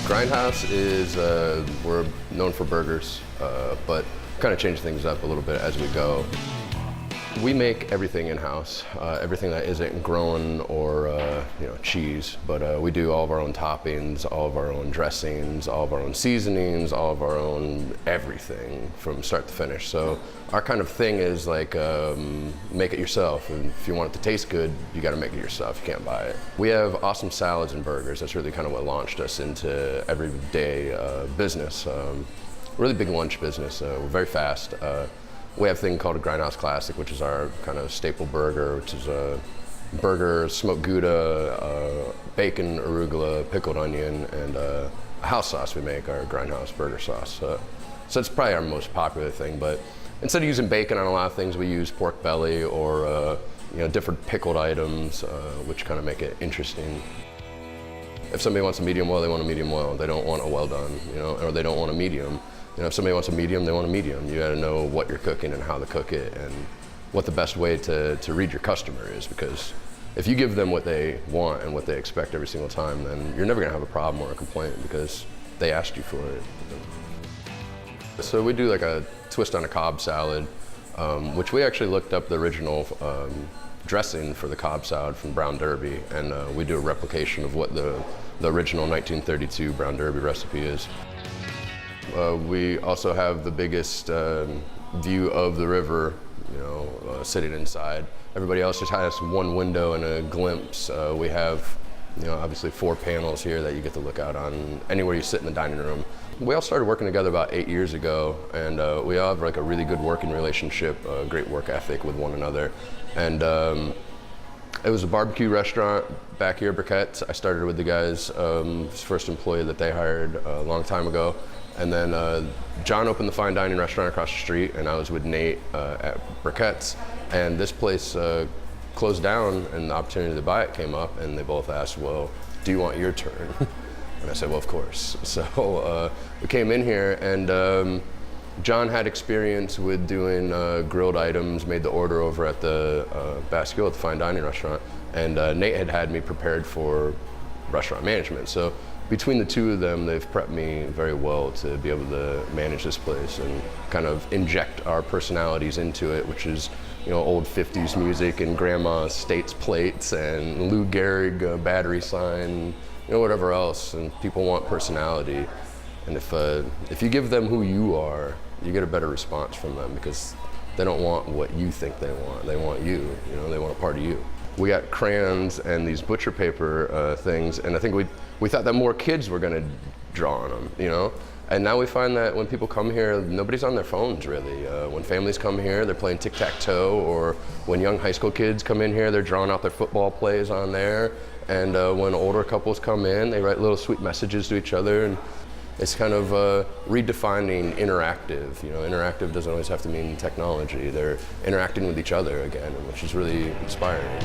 Grindhouse is, we're known for burgers, but kind of change things up a little bit as we go. We make everything in-house, everything that isn't grown or cheese, but we do all of our own toppings, all of our own dressings, all of our own seasonings, all of our own everything from start to finish. So our kind of thing is like make it yourself, and if you want it to taste good, you got to make it yourself. You can't buy it. We have awesome salads and burgers. That's really kind of what launched us into everyday business. Really big lunch business. We're very fast. We have a thing called a Grindhouse Classic, which is our kind of staple burger, which is a burger, smoked Gouda, bacon, arugula, pickled onion, and a house sauce we make, our Grindhouse Burger sauce. So it's probably our most popular thing, but instead of using bacon on a lot of things, we use pork belly or different pickled items, which kind of make it interesting. If somebody wants a medium well, they want a medium well. They don't want a well done, or they don't want a medium. If somebody wants a medium, they want a medium. You gotta know what you're cooking and how to cook it and what the best way to read your customer is, because if you give them what they want and what they expect every single time, then you're never gonna have a problem or a complaint because they asked you for it. So we do like a twist on a Cobb salad, which we actually looked up the original dressing for the Cobb salad from Brown Derby, and we do a replication of what the original 1932 Brown Derby recipe is. We also have the biggest view of the river, sitting inside. Everybody else just has one window and a glimpse. We have, obviously 4 panels here that you get to look out on anywhere you sit in the dining room. We all started working together about 8 years ago, and we all have like a really good working relationship, a great work ethic with one another. And it was a barbecue restaurant back here, Briquettes. I started with the guys, first employee that they hired a long time ago. And then John opened the fine dining restaurant across the street, and I was with Nate at Briquettes. And this place closed down, and the opportunity to buy it came up, and they both asked, well, do you want your turn? And I said, well, of course. So we came in here, and John had experience with doing grilled items, made the order over at the Bascule at the fine dining restaurant, and Nate had me prepared for restaurant management. So between the two of them, they've prepped me very well to be able to manage this place and kind of inject our personalities into it, which is, old 50s music and grandma's States plates and Lou Gehrig battery sign, whatever else. And people want personality. And if you give them who you are, you get a better response from them, because they don't want what you think they want. They want you, they want a part of you. We got crayons and these butcher paper things, and I think we thought that more kids were gonna draw on them, And now we find that when people come here, nobody's on their phones really. When families come here, they're playing tic-tac-toe, or when young high school kids come in here, they're drawing out their football plays on there. And when older couples come in, they write little sweet messages to each other, and it's kind of redefining interactive. Interactive doesn't always have to mean technology. They're interacting with each other again, which is really inspiring.